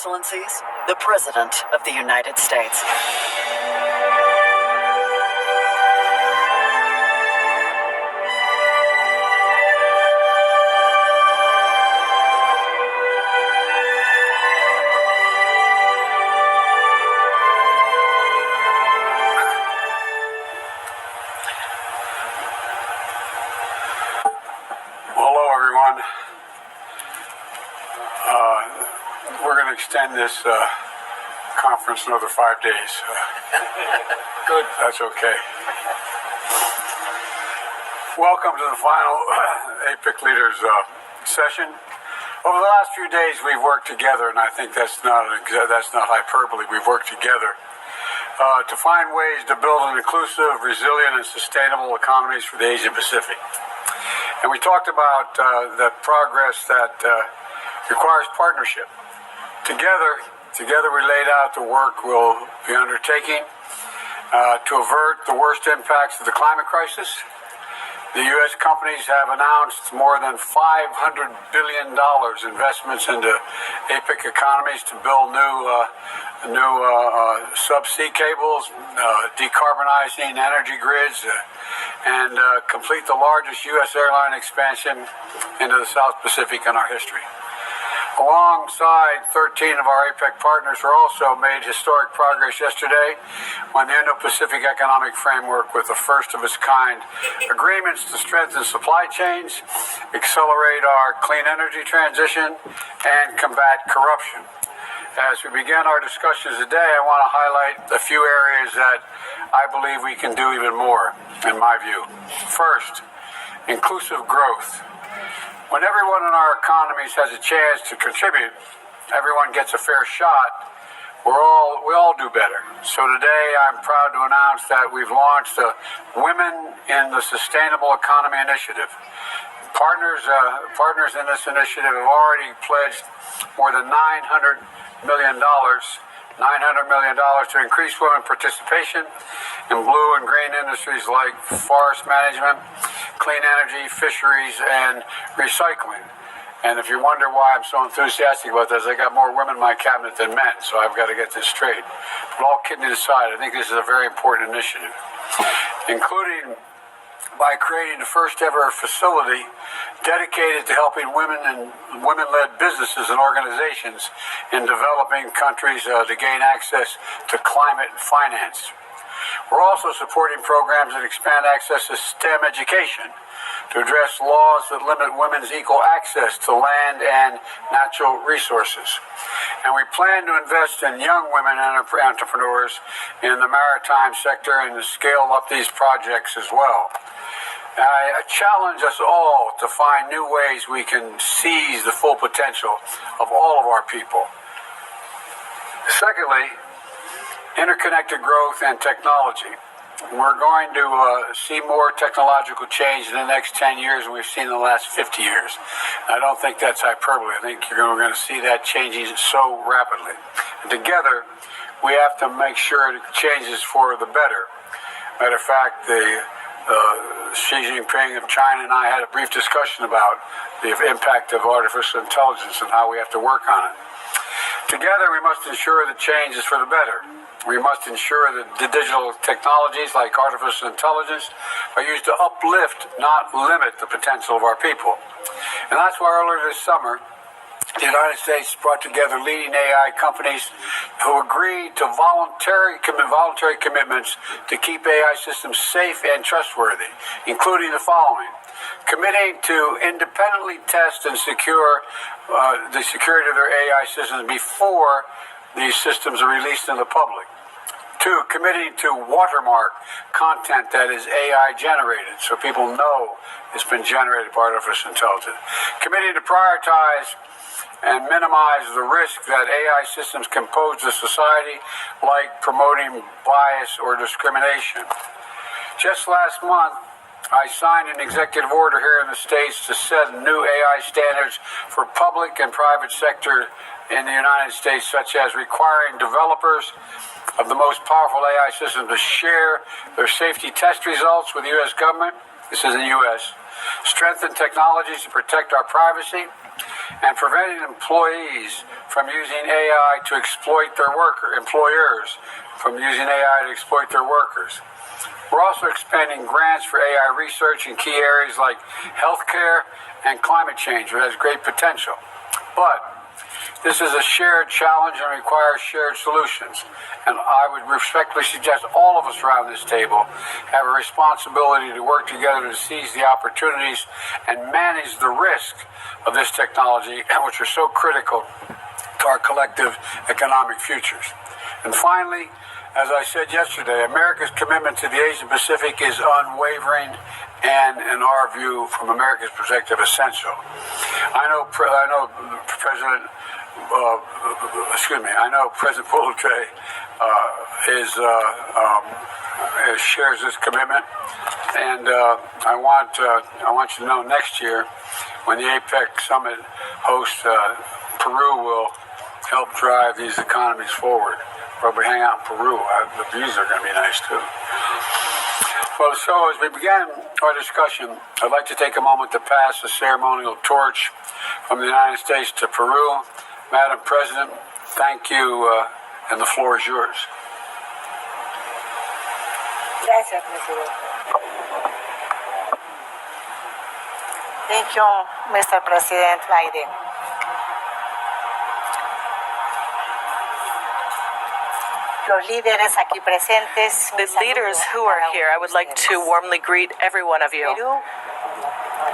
Excellencies, the President of the United States. Hello, everyone. We're going to extend this conference another 5 days. Good. That's okay. Welcome to the final APEC leaders session. Over the last few days, we've worked together, and I think that's not hyperbole. We've worked together to find ways to build an inclusive, resilient, and sustainable economies for the Asia Pacific. And we talked about the progress that requires partnership. Together we laid out the work we'll be undertaking to avert the worst impacts of the climate crisis. The U.S. companies have announced more than $500 billion investments into APEC economies to build new subsea cables, decarbonizing energy grids, and complete the largest U.S. airline expansion into the South Pacific in our history. Alongside 13 of our APEC partners were also made historic progress yesterday on the Indo-Pacific Economic Framework with the first of its kind agreements to strengthen supply chains, accelerate our clean energy transition, and combat corruption. As we begin our discussions today, I want to highlight a few areas that I believe we can do even more, in my view. First, inclusive growth. When everyone in our economies has a chance to contribute, everyone gets a fair shot, we all do better. So today I'm proud to announce that we've launched the Women in the Sustainable Economy Initiative. Partners in this initiative have already pledged more than $900 million to increase women participation in blue and green industries like forest management, clean energy, fisheries, and recycling. And if you wonder why I'm so enthusiastic about this, I got more women in my cabinet than men, so I've got to get this straight. But all kidding aside, I think this is a very important initiative, including by creating the first ever facility dedicated to helping women and women-led businesses and organizations in developing countries to gain access to climate finance. We're also supporting programs that expand access to STEM education to address laws that limit women's equal access to land and natural resources. And we plan to invest in young women entrepreneurs in the maritime sector and to scale up these projects as well. I challenge us all to find new ways we can seize the full potential of all of our people. Secondly, interconnected growth and technology. We're going to see more technological change in the next 10 years than we've seen in the last 50 years. I don't think that's hyperbole. I think we're going to see that changing so rapidly. And together, we have to make sure it changes for the better. Matter of fact, Xi Jinping of China and I had a brief discussion about the impact of artificial intelligence and how we have to work on it. Together, we must ensure that change is for the better. We must ensure that the digital technologies like artificial intelligence are used to uplift, not limit, the potential of our people. And that's why earlier this summer, the United States brought together leading AI companies who agreed to voluntary commitments to keep AI systems safe and trustworthy, including the following: committing to independently test and secure the security of their AI systems before these systems are released in the public. 2, committing to watermark content that is AI generated so people know it's been generated by artificial intelligence. Committing to prioritize and minimize the risk that AI systems can pose to society, like promoting bias or discrimination. Just last month, I signed an executive order here in the States to set new AI standards for public and private sector in the United States, such as requiring developers of the most powerful AI systems to share their safety test results with the U.S. government. This is in the U.S. Strengthen technologies to protect our privacy, and preventing employees from using AI to exploit their employers from using AI to exploit their workers. We're also expanding grants for AI research in key areas like healthcare and climate change, which has great potential. But this is a shared challenge and requires shared solutions. And I would respectfully suggest all of us around this table have a responsibility to work together to seize the opportunities and manage the risk of this technology, which are so critical to our collective economic futures. And finally, as I said yesterday, America's commitment to the Asia Pacific is unwavering and, in our view, from America's perspective, essential. I know President Boulter shares this commitment, and I want you to know next year, when the APEC summit hosts, Peru will help drive these economies forward. Probably hang out in Peru. The views are going to be nice too. Well, so as we begin our discussion, I'd like to take a moment to pass the ceremonial torch from the United States to Peru. Madam President, thank you, and the floor is yours. Gracias, Presidente. Thank you, Mr. President Biden. Los líderes aquí presentes, The leaders who are here, I would like to warmly greet every one of you. Perú,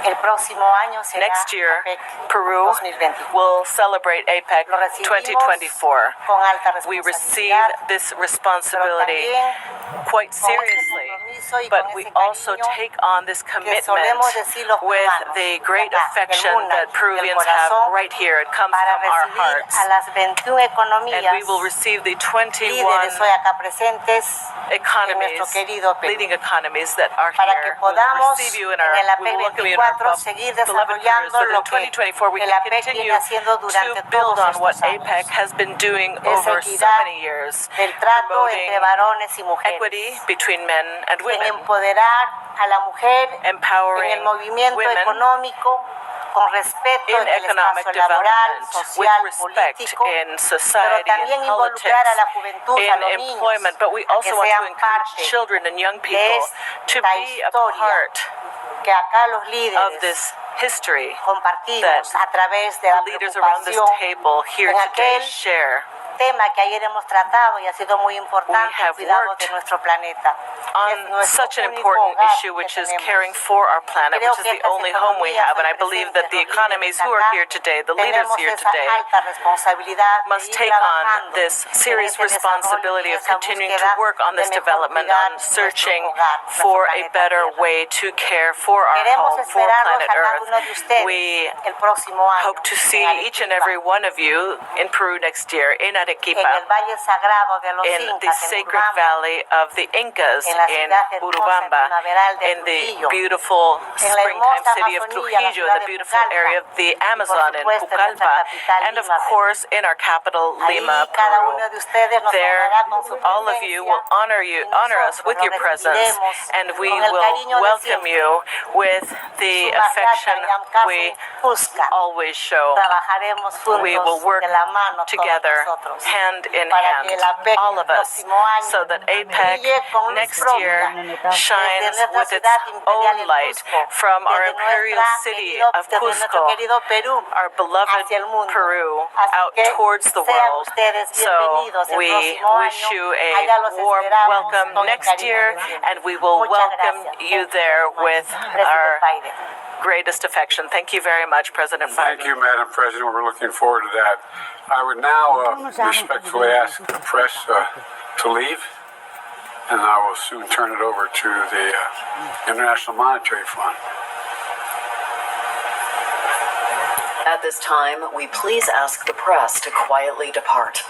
el próximo año será Next year, APEC Peru 2024. will celebrate APEC Lo recibimos 2024. con alta We receive responsabilidad, this pero responsibility también quite con ese seriously, compromiso y but con we ese also cariño take on this que commitment solemos decir los with peruanos, the great de acá, del affection mundo, that del Peruvians corazón, have right here. It comes para from our recibir hearts. a las 21 economías And we will receive the 21 líderes hoy acá presentes economies, nuestro querido Perú, leading economies that are para que here. We will podamos receive you in en el our, we APEC will welcome you in our 24 seguir beloved Peru, so desarrollando that lo in que 2024 we el can APEC continue viene haciendo to durante build todos on what estos años. APEC has been doing Esa over so equidad many years, del trato promoting entre varones y mujeres, equity between men and en women, empoderar a la mujer en empowering el movimiento women económico con respeto in en el economic espacio laboral, development, with social, respect político, in pero society también and involucrar a politics, la juventud, a los in niños, employment, but we a que also want to sean encourage parte children and young de people to esta be a historia part que acá los of líderes this history compartimos that a través de la the leaders around this preocupación table here en today aquel share. tema que ayer hemos tratado y ha sido muy importante, el have cuidado worked de nuestro planeta. Es on nuestro such an único important hogar issue, which que is tenemos. caring for our planet, Creo which is que the estas only home we have. And I economías believe that the presentes, los economies líderes who are acá, here today, the leaders tenemos here esa today, alta responsabilidad de must ir take on trabajando this en serious ese responsibility desarrollo y of esa continuing to búsqueda work on this de mejor development, cuidar on nuestro searching hogar, nuestro for a planeta better Tierra. way to care for our Queremos home, for esperarlos planet a cada Earth. uno de ustedes We el próximo año hope to see en each and Arequipa, every one of you in Peru next year, in en Arequipa, el Valle Sagrado de los in the Incas, en sacred Urubamba, valley of the Incas en la in ciudad hermosa Urubamba, primaveral de in the Trujillo, beautiful en la springtime hermosa city of Amazonía, la Trujillo, ciudad in the de beautiful Pucallpa, area of the y por Amazon in supuesto en nuestra Pucallpa, capital and of Lima, Perú. course in our capital, Ahí Lima, cada Peru. uno de ustedes nos There, honrará con su all of you will presencia honor y us with nosotros your lo presence, recibiremos and we con el will cariño de welcome siempre. you with the affection we always show. Trabajaremos We will juntos work de la mano todos together, nosotros hand in para hand, que el APEC all of el us, próximo año so that APEC brille con luz next propia year desde shines nuestra with its ciudad imperial own en light Cusco, from our desde imperial city of desde nuestro Cusco, querido Perú our beloved hacia el mundo. Peru, Así out que towards the sean world. ustedes So bienvenidos el we próximo wish año. you Allá los a warm esperamos welcome con el next cariño year, de siempre. and we will Muchas welcome gracias. you Thank there very with much, President our Biden. greatest affection. Thank you very much, President Biden. Thank you, Madam President. We're looking forward to that. I would now respectfully ask the press to leave, and I will soon turn it over to the International Monetary Fund. At this time, we please ask the press to quietly depart.